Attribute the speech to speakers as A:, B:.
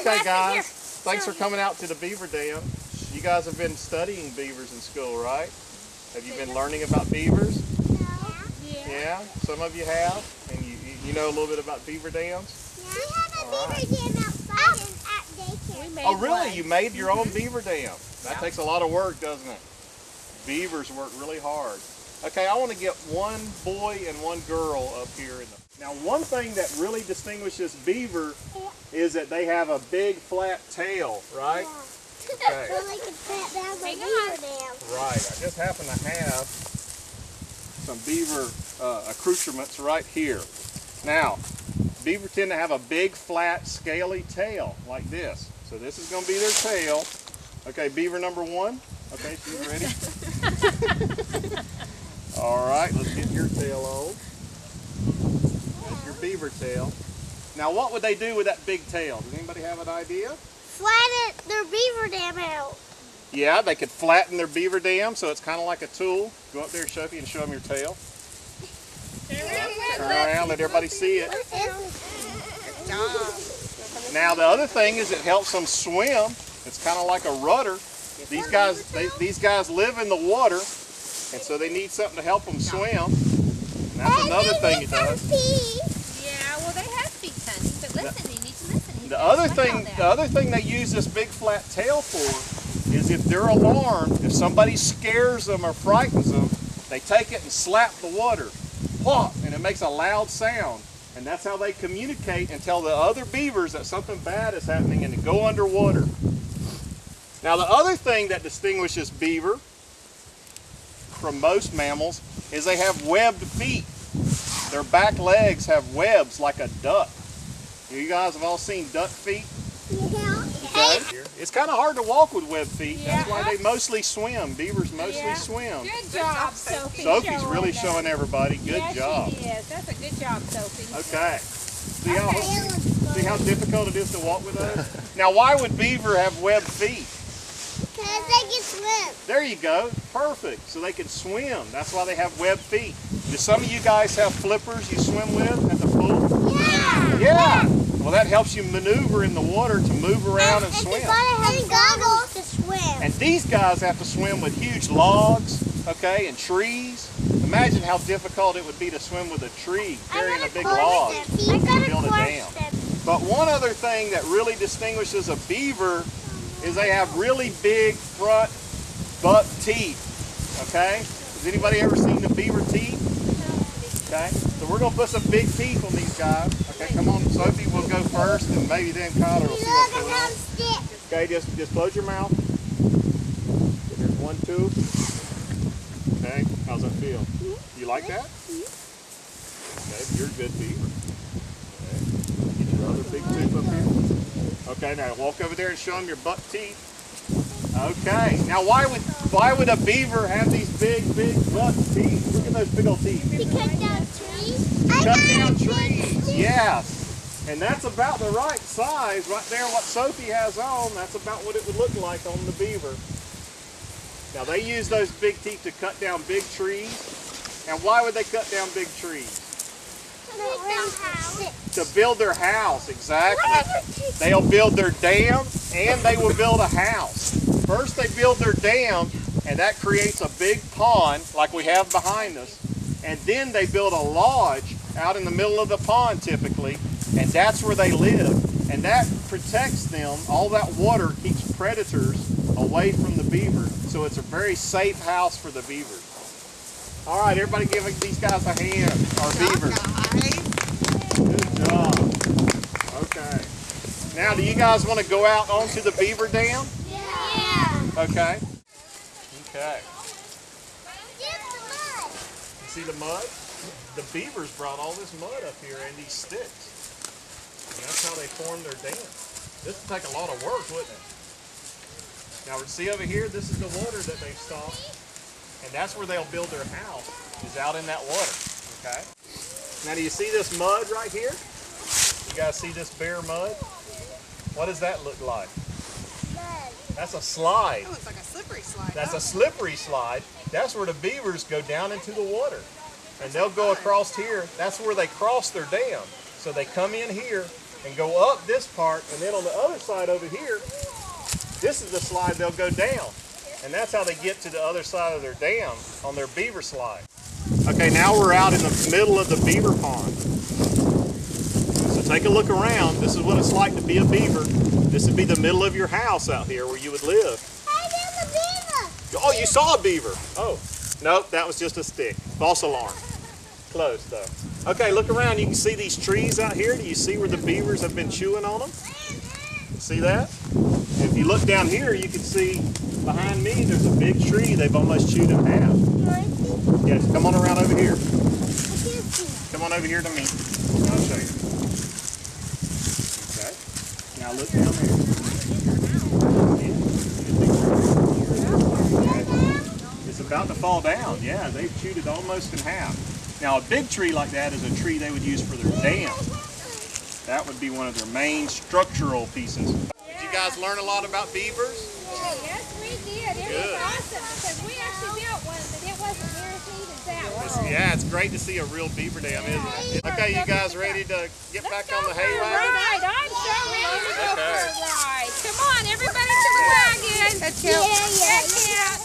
A: Okay, guys, thanks for coming out to the beaver dam. You guys have been studying beavers in school, right? Have you been learning about beavers? Yeah, some of you have, and you know a little bit about beaver dams?
B: Yeah. We have a beaver dam outside at daycare.
A: Oh, really? You made your own beaver dam? That takes a lot of work, doesn't it? Beavers work really hard. Okay, I want to get one boy and one girl up here. Now, one thing that really distinguishes beaver is that they have a big flat tail, right?
B: Yeah.
A: Okay.
B: So they can pat down the beaver dam.
A: Right. I just happen to have some beaver accoutrements right here. Now, beaver tend to have a big, flat, scaly tail like this. So this is going to be their tail. Okay, beaver number one. Okay, she's ready. All right, let's get your tail on. That's your beaver tail. Now, what would they do with that big tail? Does anybody have an idea?
B: Flatten their beaver dam out.
A: Yeah, they could flatten their beaver dam, so it's kind of like a tool. Go up there, Sophie, and show them your tail. Turn around, let everybody see it. Now, the other thing is it helps them swim. It's kind of like a rudder. These guys live in the water, and so they need something to help them swim. And that's another thing it does.
C: Yeah, well, they have feet, honey, but listen, you need to listen.
A: The other thing they use this big flat tail for is if they're alarmed, if somebody scares them or frightens them, they take it and slap the water, plop, and it makes a loud sound. And that's how they communicate and tell the other beavers that something bad is happening and to go underwater. Now, the other thing that distinguishes beaver from most mammals is they have webbed feet. Their back legs have webs like a duck. You guys have all seen duck feet?
B: Yeah.
A: Okay. It's kind of hard to walk with webbed feet. That's why they mostly swim. Beavers mostly swim.
C: Good job, Sophie.
A: Sophie's really showing everybody. Good job.
C: She is. That's a good job, Sophie.
A: Okay. See how difficult it is to walk with those? Now, why would beaver have webbed feet?
B: Because they can swim.
A: There you go. Perfect. So they can swim. That's why they have webbed feet. Do some of you guys have flippers you swim with at the pool?
B: Yeah.
A: Yeah. Well, that helps you maneuver in the water to move around and swim.
B: And you gotta have goggles to swim.
A: And these guys have to swim with huge logs, okay, and trees. Imagine how difficult it would be to swim with a tree carrying a big log to build a dam. But one other thing that really distinguishes a beaver is they have really big front buck teeth, okay? Has anybody ever seen the beaver teeth? Okay, so we're going to put some big teeth on these guys. Okay, come on, Sophie, we'll go first, and maybe then Kyler will see what's going on. Okay, just close your mouth. There's one tooth. Okay, how's that feel? You like that? Okay, you're a good beaver. Okay, get your other big tooth up here. Okay, now walk over there and show them your buck teeth. Okay, now why would a beaver have these big buck teeth? Look at those big old teeth.
B: To cut down trees?
A: Cut down trees, yes. And that's about the right size right there. What Sophie has on, that's about what it would look like on the beaver. Now they use those big teeth to cut down big trees. And why would they cut down big trees? To build their house, exactly. They'll build their dam and they will build a house. First they build their dam, and that creates a big pond like we have behind us. And then they build a lodge out in the middle of the pond typically, and that's where they live. And that protects them. All that water keeps predators away from the beaver. So it's a very safe house for the beavers. All right, everybody give these guys a hand, our beavers. Good job. Okay. Now, do you guys want to go out onto the beaver dam?
B: Yeah.
A: Okay. Okay.
B: Here's
A: See the mud? The beavers brought all this mud up here and these sticks. And that's how they formed their dam. This would take a lot of work, wouldn't it? Now, see over here, this is the water that they've stopped. And that's where they'll build their house, is out in that water, okay? Now, do you see this mud right here? You guys see this bare mud? What does that look like?
B: mud.
A: That's a slide.
D: Oh, it's like a slippery slide.
A: That's a slippery slide. That's where the beavers go down into the water. And they'll go across here. That's where they cross their dam. So they come in here, and go up this part, and then on the other side over here, this is the slide they'll go down. And that's how they get to the other side of their dam on their beaver slide. Okay, now we're out in the middle of the beaver pond. So take a look around. This is what it's like to be a beaver. This would be the middle of your house out here where you would live.
B: Hey, there's a beaver.
A: Oh, you saw a beaver. Oh, nope, that was just a stick. False alarm. Close though. Okay, look around. You can see these trees out here. Do you see where the beavers have been chewing on them? See that? If you look down here, you can see behind me there's a big tree they've almost chewed in half. Yes, come on around over here. Come on over here to me. I'll show you. Okay. Now look down there. It's about to fall down. Yeah, they've chewed it almost in half. Now a big tree like that is a tree they would use for their dam. That would be one of their main structural pieces. Did you guys learn a lot about beavers?
C: Yes, we did. It was awesome because we actually built one, but it wasn't near as neat as that one.
A: Yeah, it's great to see a real beaver dam, isn't it? Okay, you guys ready to get back on the hay wagon?
C: Right, I'm so ready to go for a ride. Come on, everybody to the wagon. Let's go.
B: Yeah.